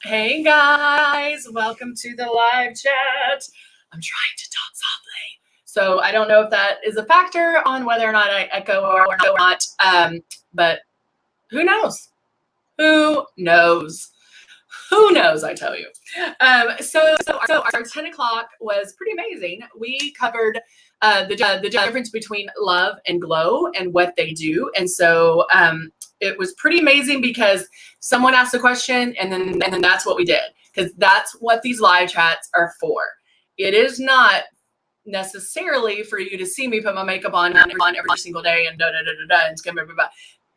Hey guys, welcome to the live chat. I'm trying to talk softly, so I don't know if that is a factor on whether or not I echo or not. But who knows? Who knows? Who knows? I tell you. So our 10 o'clock was pretty amazing. We covered the difference between love and glow and what they do, and so it was pretty amazing because someone asked a question, and then that's what we did, because that's what these live chats are for. It is not necessarily for you to see me put my makeup on every single day and and skim everybody.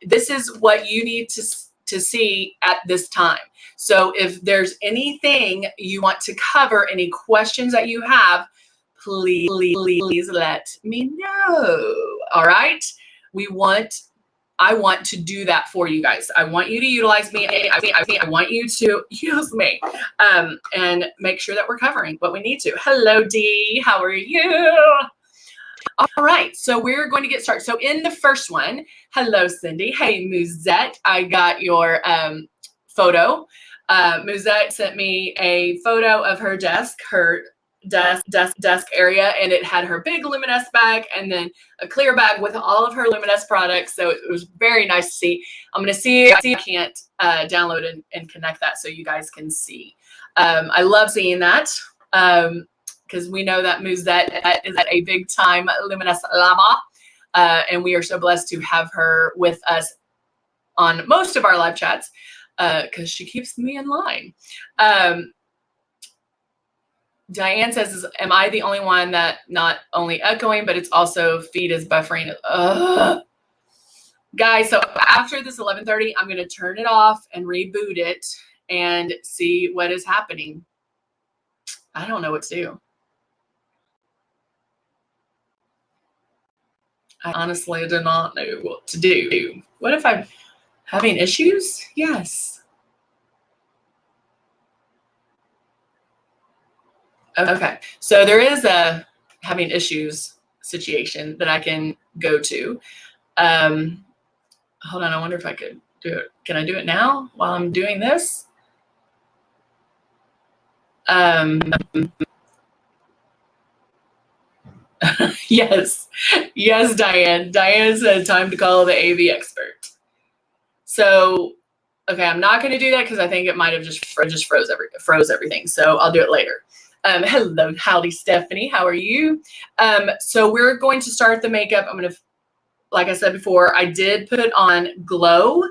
This is what you need to see at this time. So if there's anything you want to cover, any questions that you have, please let me know. All right. I want to do that for you guys. I want you to utilize me. I want you to use me and make sure that we're covering what we need to. Hello, Dee. How are you? All right. So we're going to get started. So in the first one, hello, Cindy. Hey, Musette. I got your photo. Musette sent me a photo of her desk, desk area, and it had her big Luminess bag and then a clear bag with all of her Luminess products. So it was very nice to see. I'm going to see if I can't download and connect that so you guys can see. I love seeing that because we know that Musette is a big time Luminess lover, and we are so blessed to have her with us on most of our live chats because she keeps me in line. Diane says, am I the only one that not only echoing, but it's also feed is buffering? Ugh. Guys, so after this 11:30, I'm going to turn it off and reboot it and see what is happening. I don't know what to do. I honestly do not know what to do. What if I'm having issues? Yes. Okay, so there is a having issues situation that I can go to. Hold on, I wonder if I could do it. Can I do it now while I'm doing this? Yes, Diane. Diane said time to call the AV expert. So, okay, I'm not going to do that because I think it might have just froze everything. So I'll do it later. Hello, howdy, Stephanie. How are you? So we're going to start the makeup. I'm going to, like I said before, I did put on Glow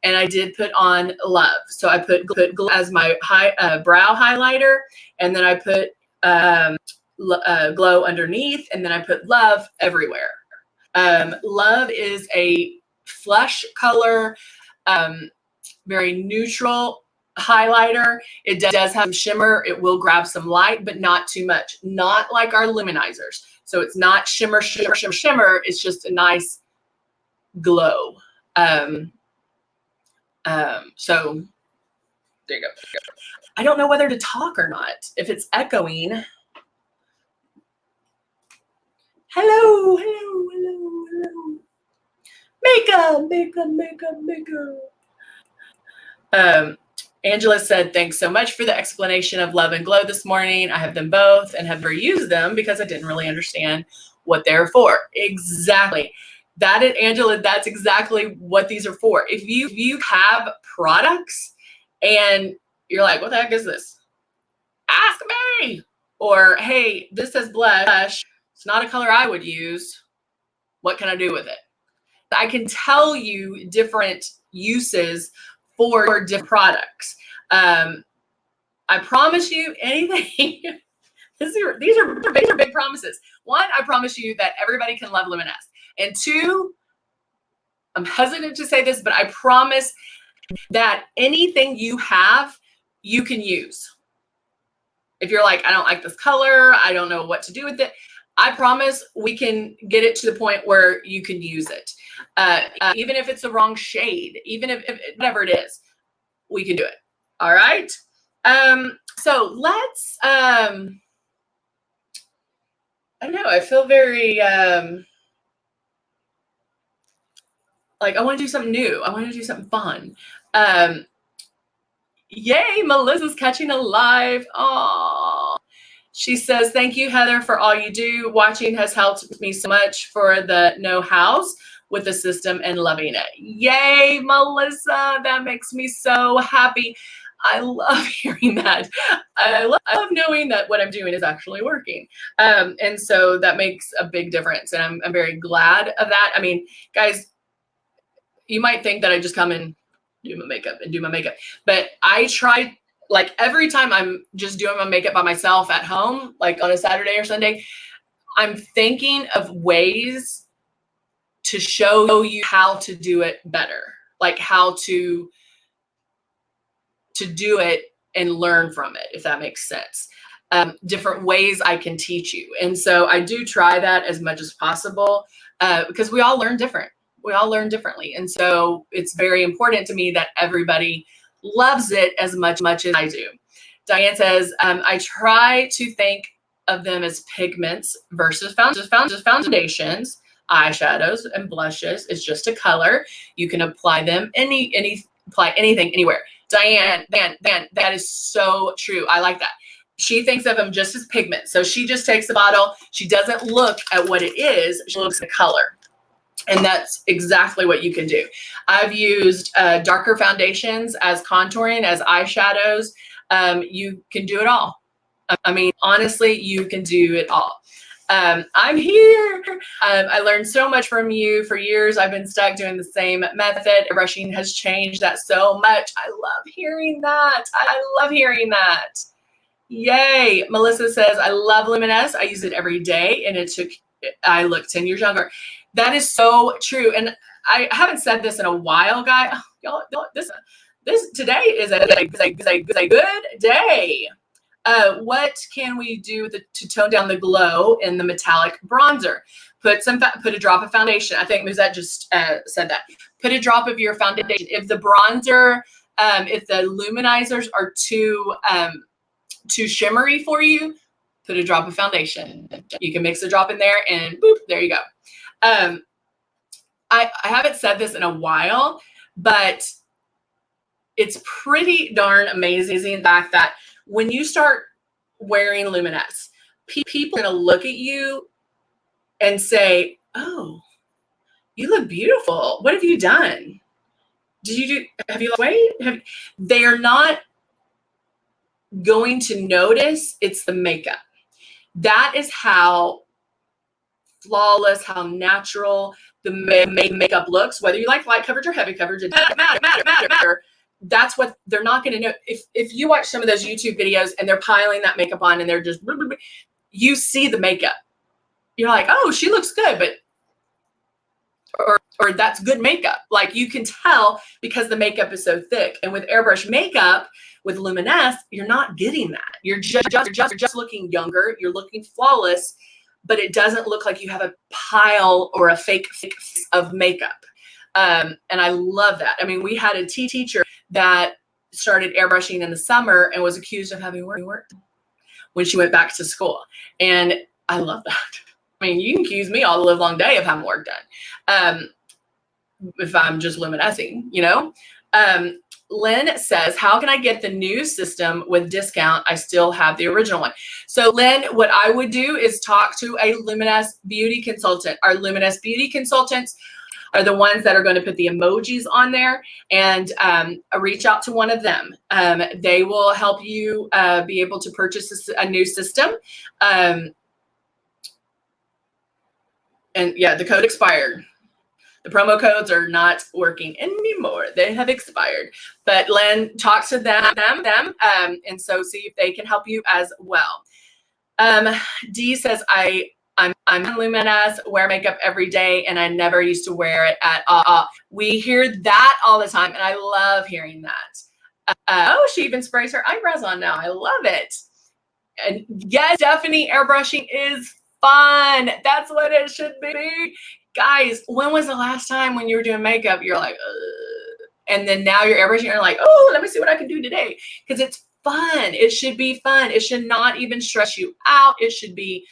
and I did put on Love. So I put Glow as my brow highlighter, and then I put Glow underneath, and then I put Love everywhere. Love is a flesh color, very neutral highlighter. It does have shimmer. It will grab some light, but not too much. Not like our luminizers. So it's not shimmer. It's just a nice glow. So there you go. I don't know whether to talk or not. If it's echoing. Hello. Makeup. Angela said, thanks so much for the explanation of Love and Glow this morning. I have them both and have never used them because I didn't really understand what they're for. Exactly. That is, Angela, that's exactly what these are for. If you have products and you're like, what the heck is this? Ask me. Or, hey, this says blush. It's not a color I would use. What can I do with it? I can tell you different uses for different products. I promise you anything. These are big promises. One, I promise you that everybody can love Luminess. And two, I'm hesitant to say this, but I promise that anything you have, you can use. If you're like, I don't like this color, I don't know what to do with it, I promise we can get it to the point where you can use it. Even if it's the wrong shade, even if whatever it is, we can do it. All right. So let's, I don't know, I feel very, like I want to do something new. I want to do something fun. Yay, Melissa's catching a live. Oh, she says, thank you, Heather, for all you do. Watching has helped me so much for the know-hows with the system and loving it. Yay, Melissa. That makes me so happy. I love hearing that. I love knowing that what I'm doing is actually working. And so that makes a big difference. And I'm very glad of that. I mean, guys, you might think that I just come and do my makeup, but I try, like, every time I'm just doing my makeup by myself at home, like on a Saturday or Sunday, I'm thinking of ways to show you how to do it better, like how to do it and learn from it, if that makes sense. Different ways I can teach you. And so I do try that as much as possible because we all learn different. We all learn differently. And so it's very important to me that everybody loves it as much as I do. Diane says, I try to think of them as pigments versus foundations, eyeshadows, and blushes. It's just a color. You can apply them apply anything, anywhere. Diane, that is so true. I like that. She thinks of them just as pigments. So she just takes the bottle. She doesn't look at what it is. She looks at the color. And that's exactly what you can do. I've used darker foundations as contouring, as eyeshadows. You can do it all. I mean, honestly, you can do it all. I'm here. I learned so much from you. For years, I've been stuck doing the same method. Airbrushing has changed that so much. I love hearing that. I love hearing that. Yay. Melissa says, I love Luminess. I use it every day, and I look 10 years younger. That is so true. And I haven't said this in a while, guys. Y'all, this today is a good day. What can we do to tone down the glow in the metallic bronzer? Put a drop of foundation. I think Musette just said that. Put a drop of your foundation. If the bronzer, if the luminizers are too shimmery for you, put a drop of foundation. You can mix a drop in there and boop, there you go. I haven't said this in a while, but it's pretty darn amazing the fact that when you start wearing Luminess, people are going to look at you and say, oh, you look beautiful. What have you done? Have you lost weight? They are not going to notice it's the makeup. That is how flawless, how natural the makeup looks, whether you like light coverage or heavy coverage. It doesn't matter. That's what they're not going to know. If you watch some of those YouTube videos and they're piling that makeup on and they're just, you see the makeup. You're like, oh, she looks good, but or that's good makeup. Like, you can tell because the makeup is so thick. And with airbrush makeup, with Luminess, you're not getting that. You're just looking younger. You're looking flawless, but it doesn't look like you have a pile or a fake of makeup. And I love that. I mean, we had a teacher that started airbrushing in the summer and was accused of having work when she went back to school. And I love that. I mean, you can accuse me all the live long day of having work done. If I'm just luminescing, you know? Lynn says, how can I get the new system with discount? I still have the original one. So Lynn, what I would do is talk to a Luminess beauty consultant. Our Luminess beauty consultants are the ones that are going to put the emojis on there, and reach out to one of them. They will help you be able to purchase a new system. And yeah, the code expired. The promo codes are not working anymore. They have expired. But Lynn, talk to them, and so see if they can help you as well. Dee says, I'm Luminous, wear makeup every day, and I never used to wear it at all. We hear that all the time, and I love hearing that. Oh, she even sprays her eyebrows on now. I love it. And yes, Stephanie, airbrushing is fun. That's what it should be. Guys, when was the last time when you were doing makeup, you're like, ugh. And then now you're airbrushing, you're like, oh, let me see what I can do today. Because it's fun. It should be fun. It should not even stress you out. It should be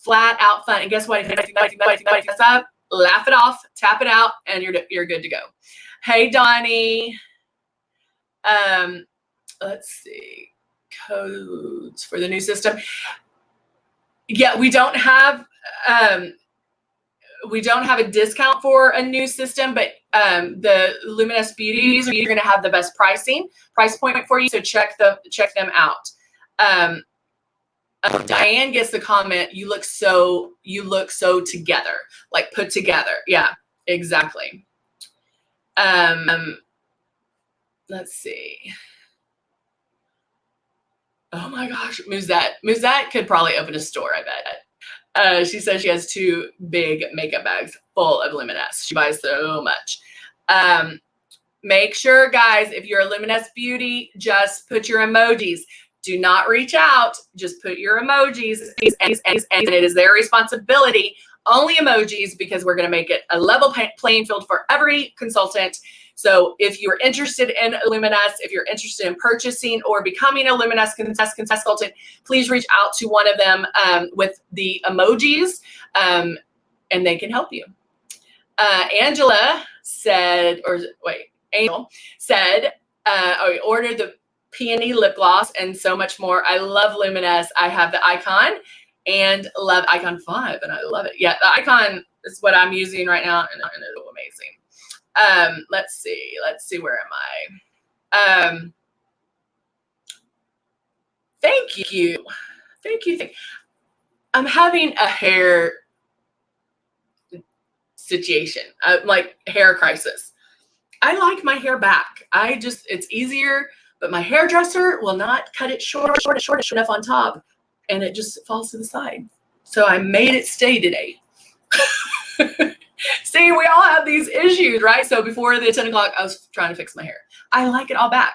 flat out fun. And guess what? If you mess up, laugh it off, tap it out, and you're good to go. Hey, Donnie. let's see, codes for the new system. Yeah, we don't have a discount for a new system, but the Luminess Beauties are going to have the best price point for you. So check them out. Diane gets the comment, you look so together, like put together. Yeah, exactly. Let's see. Oh my gosh, Muzette could probably open a store, I bet. She says she has 2 big makeup bags full of Luminess. She buys so much. Make sure, guys, if you're a Luminess beauty, just put your emojis. Do not reach out. Just put your emojis. And it is their responsibility. Only emojis, because we're going to make it a level playing field for every consultant. So if you're interested in Luminess, if you're interested in purchasing or becoming a Luminess consultant, please reach out to one of them with the emojis, and they can help you. Angel said, I ordered the peony lip gloss and so much more. I love Luminess. I have the Icon and love Icon 5, and I love it. Yeah, the Icon is what I'm using right now, and it's amazing. Let's see, where am I? Thank you. I'm having a hair situation, like hair crisis. I like my hair back. It's easier, but my hairdresser will not cut it short enough on top, and it just falls to the side. So I made it stay today. See, we all have these issues, right? So before the 10 o'clock, I was trying to fix my hair. I like it all back.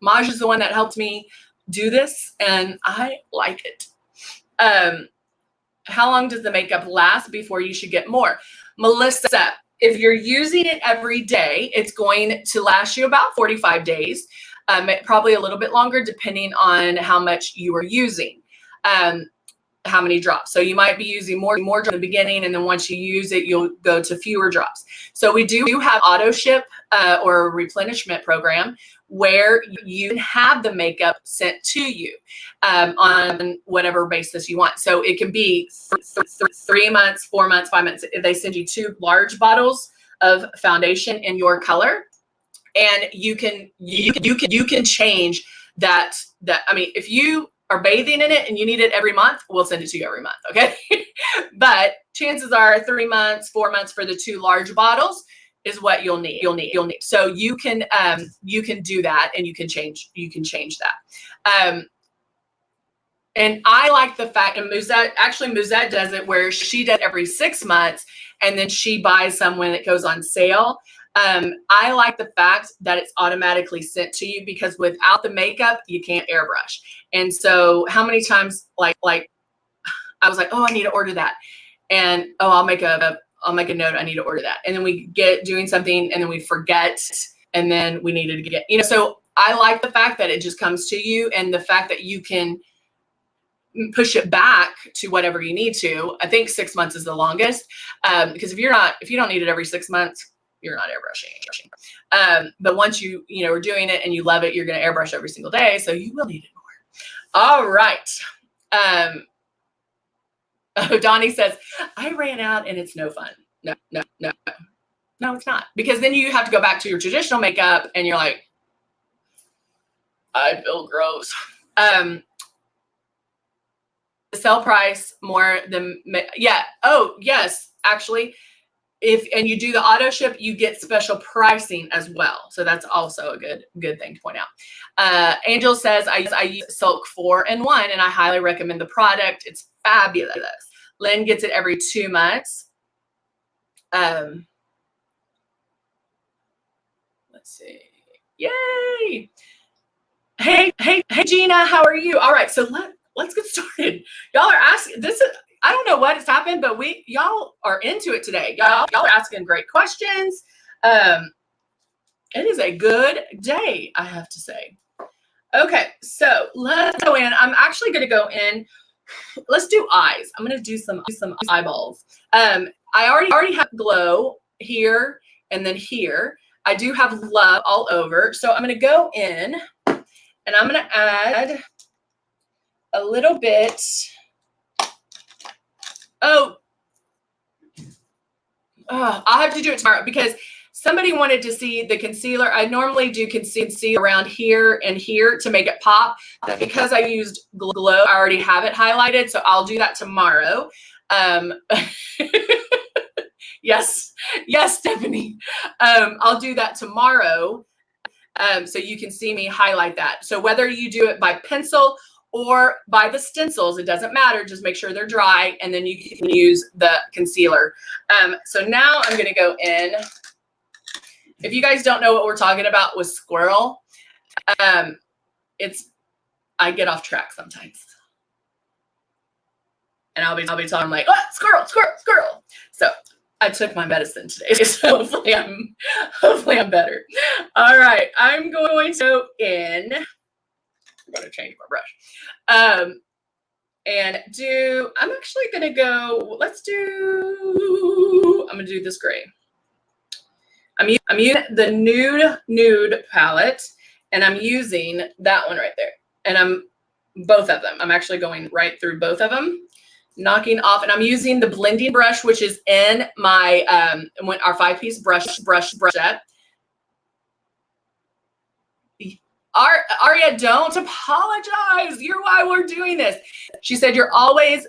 Maj is the one that helped me do this, and I like it. How long does the makeup last before you should get more? Melissa, if you're using it every day, it's going to last you about 45 days, probably a little bit longer depending on how much you are using, how many drops. So you might be using more drops in the beginning, and then once you use it, you'll go to fewer drops. So we do have auto ship or a replenishment program where you can have the makeup sent to you on whatever basis you want. So it can be 3 months, 4 months, 5 months. They send you 2 large bottles of foundation in your color, and you can change that. I mean, if you are bathing in it and you need it every month, we'll send it to you every month. Okay. But chances are 3 months, 4 months for the 2 large bottles is what you'll need. So you can do that, and you can change that. And I like the fact, and Muzette does it where she does every 6 months, and then she buys some when it goes on sale. I like the fact that it's automatically sent to you, because without the makeup, you can't airbrush. And so how many times, like I was like, oh, I need to order that. And, oh, I'll make a note, I need to order that. And then we get doing something, and then we forget, and then we needed to get, so I like the fact that it just comes to you, and the fact that you can push it back to whatever you need to. I think 6 months is the longest, because if you don't need it every 6 months, you're not airbrushing. But once you are doing it and you love it, you're going to airbrush every single day, so you will need it more. All right. Donnie says, I ran out and it's no fun. No, it's not. Because then you have to go back to your traditional makeup, and you're like, I feel gross. The sell price more than, yeah. Oh, yes, actually. And you do the auto ship, you get special pricing as well. So that's also a good thing to point out. Angel says, I use Silk 4-in-1, and I highly recommend the product. It's fabulous. Lynn gets it every 2 months. Let's see. Yay. Hey, Gina, how are you? All right, so let's get started. Y'all are asking, I don't know what has happened, but y'all are into it today. Y'all are asking great questions. It is a good day, I have to say. Okay, so let's go in. I'm actually going to go in. Let's do eyes. I'm going to do some eyeballs. I already have glow here and then here. I do have love all over. So I'm going to go in And I'm going to add a little bit. I'll have to do it tomorrow because somebody wanted to see the concealer. I normally do concealer around here and here to make it pop. But because I used Glow, I already have it highlighted, so I'll do that tomorrow. Yes, Stephanie. I'll do that tomorrow, so you can see me highlight that. So whether you do it by pencil or by the stencils, it doesn't matter. Just make sure they're dry, and then you can use the concealer. So now I'm going to go in. If you guys don't know what we're talking about with squirrel, I get off track sometimes, and I'll be talking like, oh, squirrel. So I took my medicine today, so hopefully I'm better. All right, I'm going to go in. I'm going to change my brush. And I'm actually going to go, I'm going to do this gray. I'm using the nude palette, and I'm using that one right there. And both of them. I'm actually going right through both of them, knocking off, and I'm using the blending brush, which is in my, our 5-piece brush set. Aria, don't apologize. You're why we're doing this. She said you always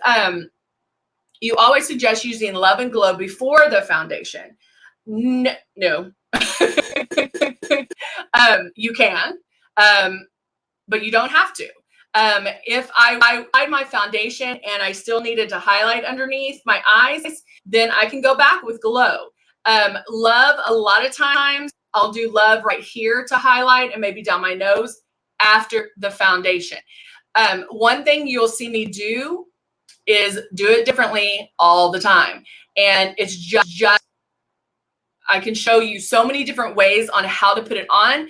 suggest using Love and Glow before the foundation. No. You can, but you don't have to. If I applied my foundation and I still needed to highlight underneath my eyes, then I can go back with Glow. Love, a lot of times, I'll do Love right here to highlight and maybe down my nose after the foundation. One thing you'll see me do is do it differently all the time. And it's just I can show you so many different ways on how to put it on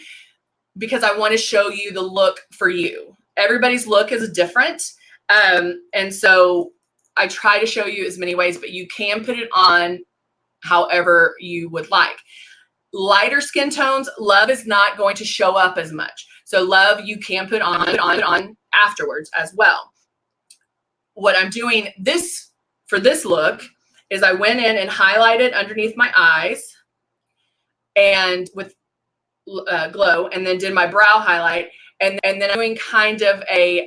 because I want to show you the look for you. Everybody's look is different. And so I try to show you as many ways, but you can put it on however you would like. Lighter skin tones, Love is not going to show up as much. So Love, you can put on afterwards as well. What I'm doing for this look is I went in and highlighted underneath my eyes and with Glow, and then did my brow highlight, and then I'm doing kind of a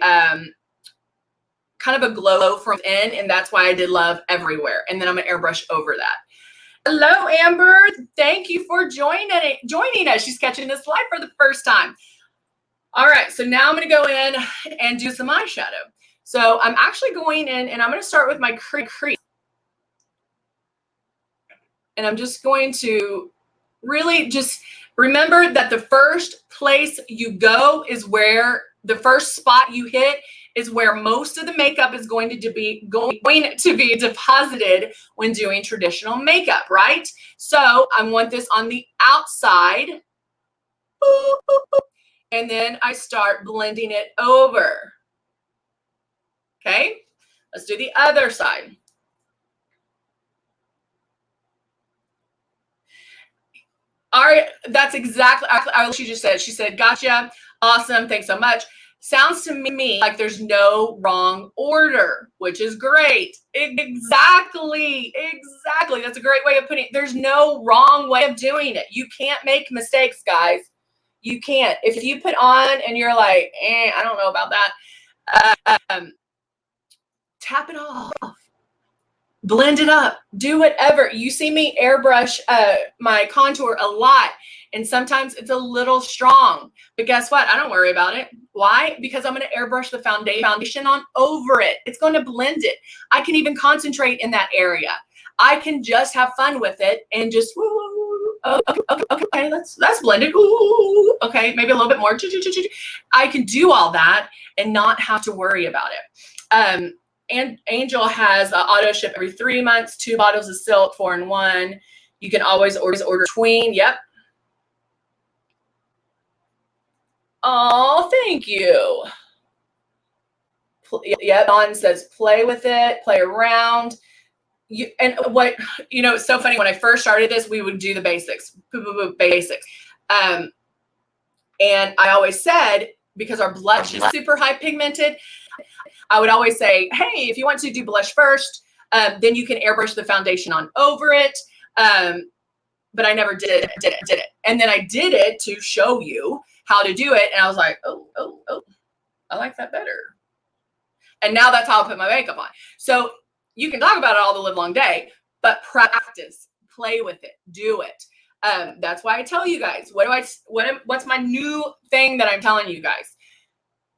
glow from in, and that's why I did Love everywhere. And then I'm gonna airbrush over that. Hello, Amber. Thank you for joining us. She's catching this live for the first time. All right, so now I'm going to go in and do some eyeshadow. So I'm actually going in, and I'm going to start with my crease. And I'm just going to really just remember that the first place you go is where the first spot you hit is where most of the makeup is going to be deposited when doing traditional makeup, right? So I want this on the outside. And then I start blending it over. Okay, let's do the other side. All right, that's exactly what she just said. She said, gotcha, awesome, thanks so much. Sounds to me like there's no wrong order, which is great. Exactly. That's a great way of putting it. There's no wrong way of doing it. You can't make mistakes, guys. You can't. If you put on and you're like, I don't know about that, tap it off. Blend it up. Do whatever. You see me airbrush my contour a lot, and sometimes it's a little strong. But guess what? I don't worry about it. Why? Because I'm going to airbrush the foundation on over it. It's going to blend it. I can even concentrate in that area. I can just have fun with it and just, okay, that's blended. Ooh, okay, maybe a little bit more. I can do all that and not have to worry about it. And Angel has auto ship every 3 months, 2 bottles of silk, 4 in 1. You can always order between. Yep. Oh, thank you. Yeah, Dawn says play with it, play around. It's so funny. When I first started this, we would do the basics, basics. And I always said, because our blush is super high pigmented, I would always say, hey, if you want to do blush first, then you can airbrush the foundation on over it. But I never did it. And then I did it to show you how to do it. And I was like, oh, I like that better. And now that's how I put my makeup on. So you can talk about it all the live long day, but practice, play with it, do it. That's why I tell you guys, what's my new thing that I'm telling you guys?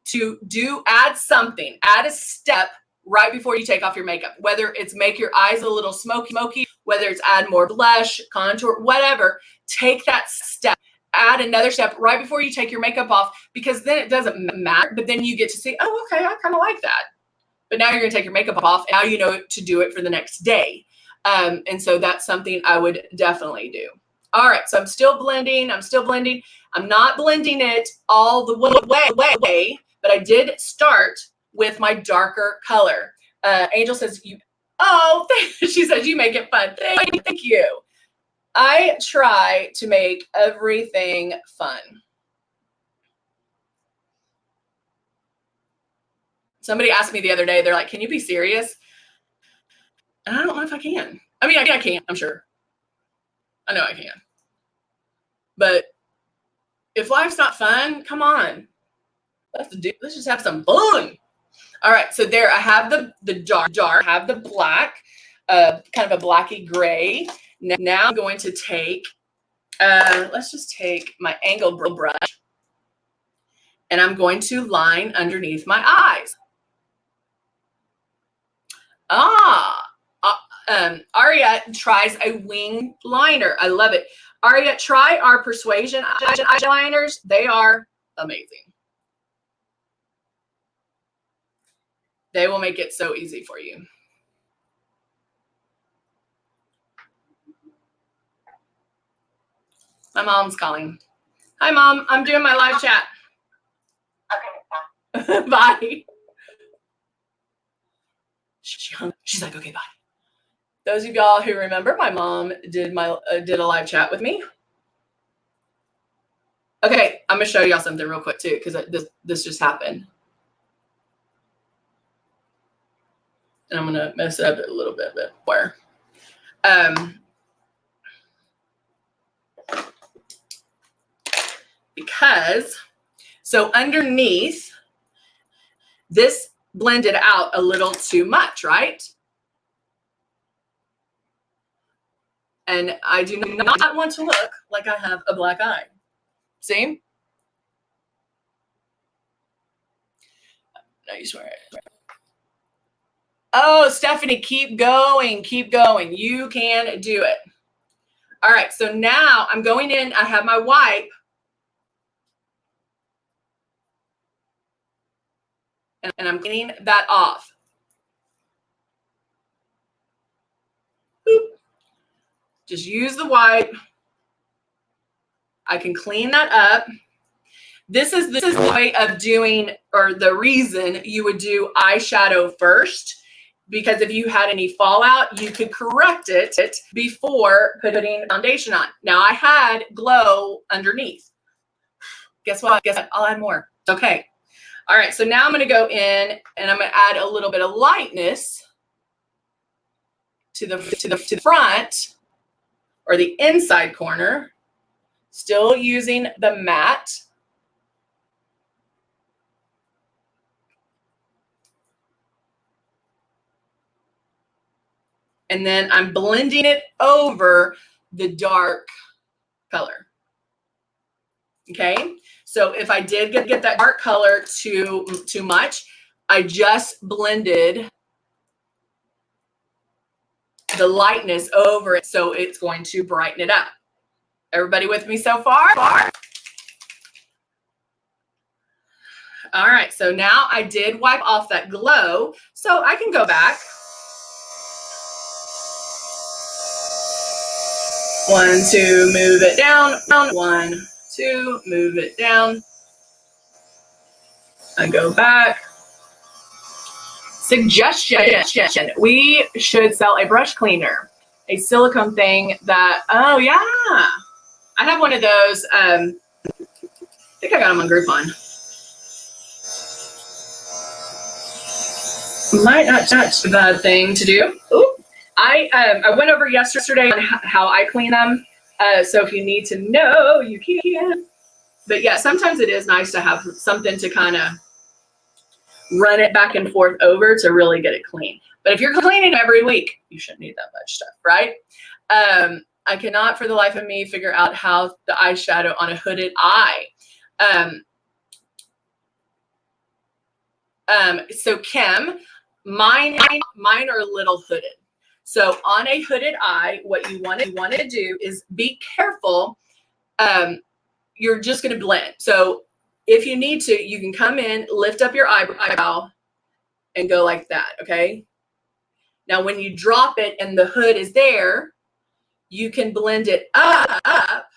To add something, add a step right before you take off your makeup, whether it's make your eyes a little smoky, whether it's add more blush, contour, whatever, take that step, add another step right before you take your makeup off, because then it doesn't matter, but then you get to see, oh, okay, I kind of like that. But now you're gonna take your makeup off, and now you know to do it for the next day. And so that's something I would definitely do. All right, so I'm still blending. I'm not blending it all the way, but I did start with my darker color. Angel says, she says, you make it fun. Thank you. I try to make everything fun. Somebody asked me the other day, they're like, can you be serious? And I don't know if I can. I mean, I can, I'm sure. I know I can. But if life's not fun, come on. Let's just have some fun. All right, so there I have the dark, I have the black, kind of a blacky gray. Now I'm going to take, let's just take my angled brush, and I'm going to line underneath my eyes. Aria tries a wing liner. I love it. Aria, try our Persuasion eyeliners. They are amazing. They will make it so easy for you. My mom's calling. Hi, Mom. I'm doing my live chat. Okay. Bye. She's like, okay, bye. Those of y'all who remember, my mom did a live chat with me. Okay, I'm gonna show y'all something real quick too, because this just happened, and I'm gonna mess it up a little bit more. Because so underneath this blended out a little too much, right? And I do not want to look like I have a black eye. See? No, you swear it. Oh, Stephanie, keep going. Keep going. You can do it. All right, so now I'm going in. I have my wipe. And I'm cleaning that off. Boop. Just use the wipe. I can clean that up. This is the way of doing, or the reason you would do eyeshadow first, because if you had any fallout, you could correct it before putting foundation on. Now I had glow underneath. Guess what? I'll add more. Okay. All right. So now I'm going to go in and I'm going to add a little bit of lightness to the front or the inside corner. Still using the matte. And then I'm blending it over the dark color. Okay, so if I did get that dark color too much, I just blended the lightness over it, so it's going to brighten it up. Everybody with me so far? All right, so now I did wipe off that glow, so I can go back. 1, 2, move it down. 1, 2, move it down. I go back. Suggestion. We should sell a brush cleaner, a silicone thing that, oh yeah. I have one of those. I think I got them on Groupon. Might not touch the thing to do. Ooh. I went over yesterday on how I clean them. So if you need to know, you can. But yeah, sometimes it is nice to have something to kind of run it back and forth over to really get it clean. But if you're cleaning every week, you shouldn't need that much stuff, right? I cannot for the life of me figure out how the eyeshadow on a hooded eye. So Kim, mine are a little hooded. So on a hooded eye, what you want to do is be careful. You're just going to blend. So if you need to, you can come in, lift up your eyebrow, and go like that. Okay. Now, when you drop it and the hood is there, you can blend it up.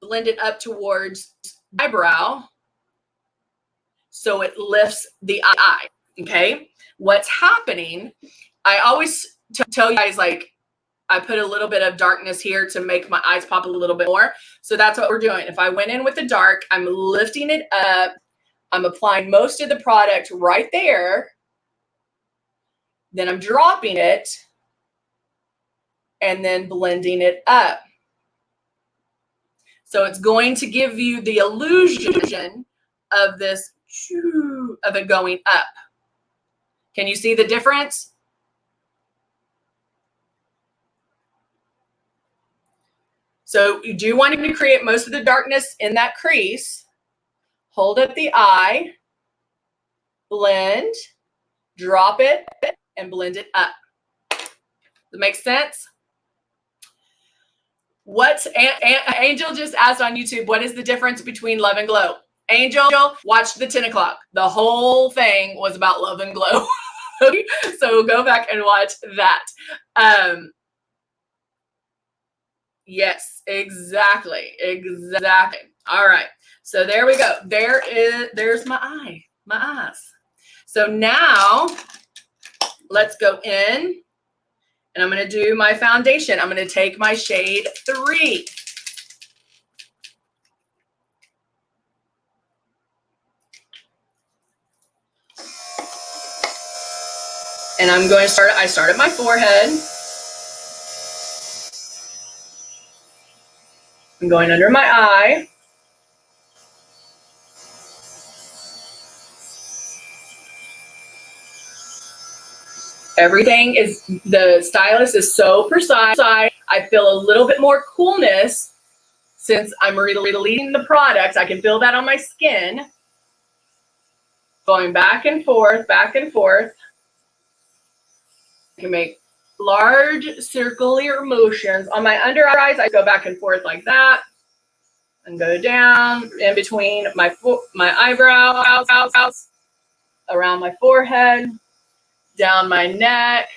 Blend it up towards the eyebrow, so it lifts the eye. Okay. What's happening? I always tell you guys, like, I put a little bit of darkness here to make my eyes pop a little bit more. So that's what we're doing. If I went in with the dark, I'm lifting it up. I'm applying most of the product right there. Then I'm dropping it and then blending it up. So it's going to give you the illusion of this, of it going up. Can you see the difference? So you do want to create most of the darkness in that crease. Hold up the eye, blend, drop it, and blend it up. Does that make sense? Angel just asked on YouTube, what is the difference between Love and Glow? Angel, watch the 10 o'clock. The whole thing was about Love and Glow. So go back and watch that. Yes, exactly. All right. So there we go. There's my eyes. So now let's go in and I'm going to do my foundation. I'm going to take my shade 3. And I'm going to I start at my forehead. I'm going under my eye. Everything is, the stylist is so precise. I feel a little bit more coolness since I'm releasing the product. I can feel that on my skin. Going back and forth, back and forth. I can make large circular motions. On my under eyes, I go back and forth like that. And go down in between my eyebrows, around my forehead, down my neck.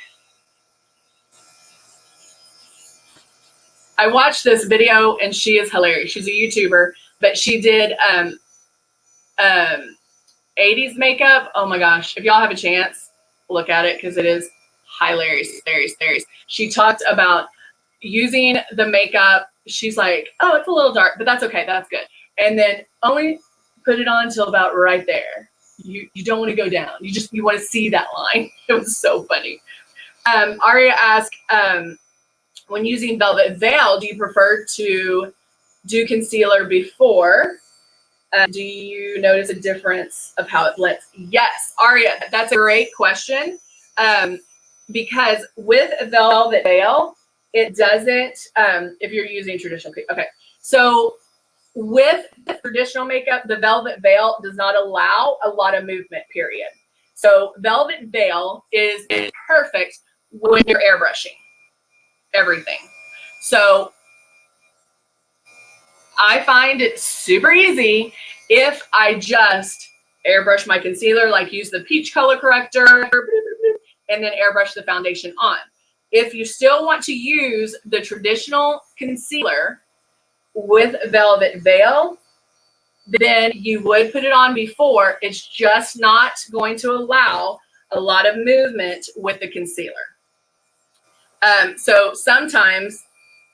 I watched this video and she is hilarious. She's a YouTuber, but she did 80s makeup. Oh my gosh. If y'all have a chance, look at it because it is hilarious. She talked about using the makeup. She's like, oh, it's a little dark, but that's okay. That's good. And then only put it on until about right there. You don't want to go down. You want to see that line. It was so funny. Aria asked, when using Velvet Veil, do you prefer to do concealer before? Do you notice a difference of how it blends? Yes, Aria, that's a great question. Because with Velvet Veil, it doesn't, if you're using traditional, okay. So with the traditional makeup, the Velvet Veil does not allow a lot of movement, period. So Velvet Veil is perfect when you're airbrushing everything. So I find it super easy if I just airbrush my concealer, like use the peach color corrector, and then airbrush the foundation on. If you still want to use the traditional concealer with Velvet Veil, then you would put it on before. It's just not going to allow a lot of movement with the concealer. So sometimes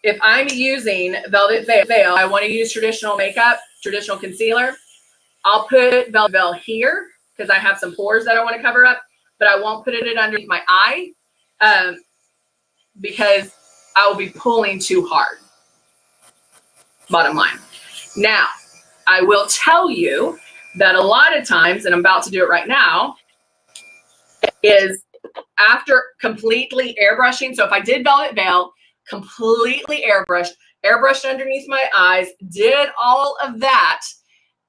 if I'm using Velvet Veil, I want to use traditional makeup, traditional concealer. I'll put Velvet Veil here because I have some pores that I want to cover up, but I won't put it underneath my eye because I will be pulling too hard. Bottom line. Now, I will tell you that a lot of times, and I'm about to do it right now, is after completely airbrushing. So if I did Velvet Veil, completely airbrushed underneath my eyes, did all of that.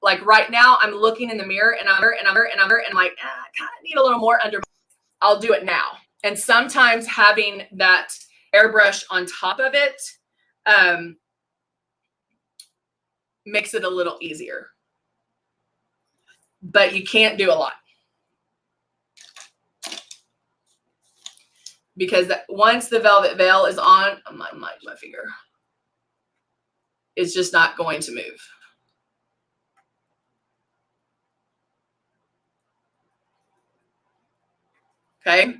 Like right now, I'm looking in the mirror and I'm like, I kind of need a little more under. I'll do it now. And sometimes having that airbrush on top of it makes it a little easier. But you can't do a lot. Because once the Velvet Veil is on, my finger is just not going to move. Okay,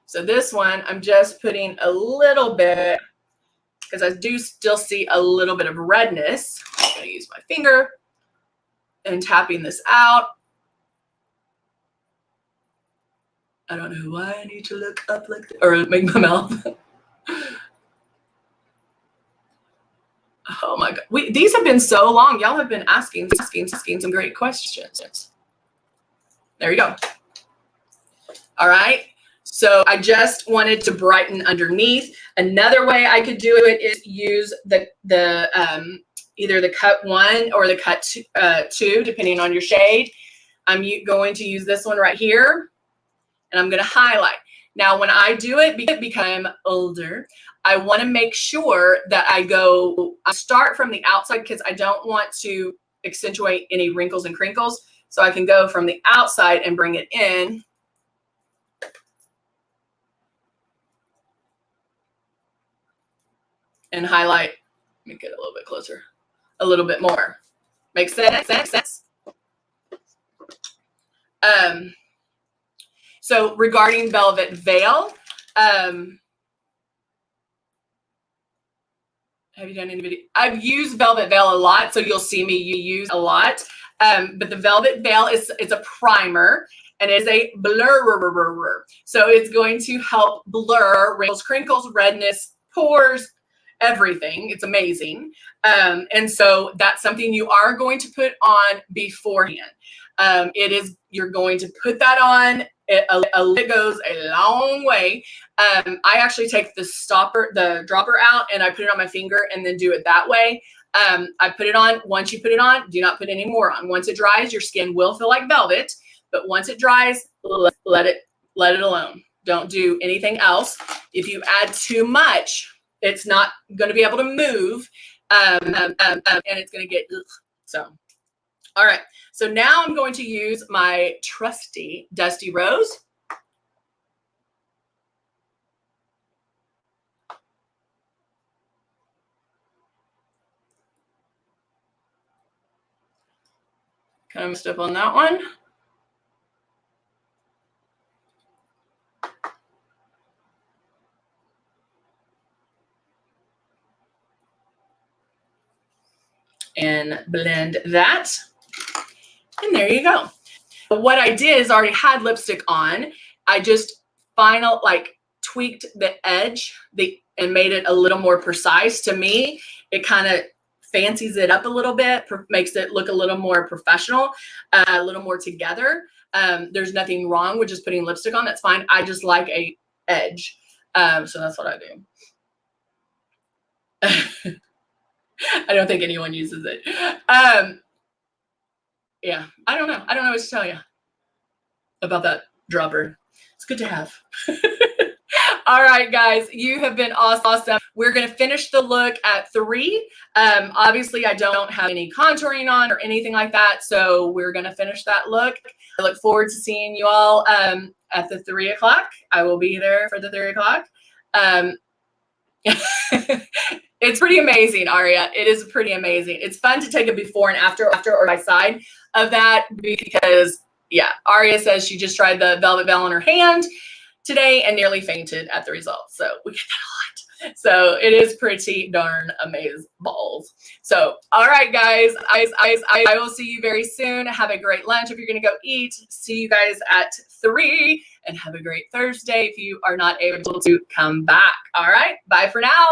so this one, I'm just putting a little bit, because I do still see a little bit of redness. I'm going to use my finger and tapping this out. I don't know why I need to look up like that, or make my mouth. Oh my God. These have been so long. Y'all have been asking some great questions. There you go. All right. So I just wanted to brighten underneath. Another way I could do it is use the either the cut 1 or the cut 2, depending on your shade. I'm going to use this one right here, and I'm going to highlight. Now, when I do it, because I'm older, I want to make sure that I start from the outside because I don't want to accentuate any wrinkles and crinkles. So I can go from the outside and bring it in. And highlight, make it a little bit closer, a little bit more. Makes sense? So regarding Velvet Veil, have you done any video? I've used Velvet Veil a lot, so you'll see me use a lot. But the Velvet Veil it's a primer and it's a blur. So it's going to help blur wrinkles, crinkles, redness, pores, everything. It's amazing. And so that's something you are going to put on beforehand. You're going to put that on. It goes a long way. I actually take the dropper out, and I put it on my finger and then do it that way. I put it on. Once you put it on, do not put any more on. Once it dries, your skin will feel like velvet, but once it dries, let it alone. Don't do anything else. If you add too much, it's not going to be able to move, and it's going to get so. All right, so now I'm going to use my trusty Dusty Rose. Kind of messed up on that one. And blend that. And there you go. What I did is already had lipstick on. I just tweaked the edge and made it a little more precise. To me, it kind of fancies it up a little bit, makes it look a little more professional, a little more together. There's nothing wrong with just putting lipstick on. That's fine. I just like a edge. So that's what I do. I don't think anyone uses it. Yeah, I don't know. I don't know what to tell you about that dropper. It's good to have. All right, guys, you have been awesome. We're going to finish the look at 3. Obviously, I don't have any contouring on or anything like that, so we're going to finish that look. I look forward to seeing you all at the 3 o'clock. I will be there for the 3 o'clock. It's pretty amazing, Aria. It is pretty amazing. It's fun to take a before and after or by side of that because, yeah, Aria says she just tried the Velvet Veil on her hand today and nearly fainted at the results. So we get So it is pretty darn amaze balls. So, all right, guys, I will see you very soon. Have a great lunch if you're going to go eat. See you guys at 3 and have a great Thursday if you are not able to come back. All right, bye for now.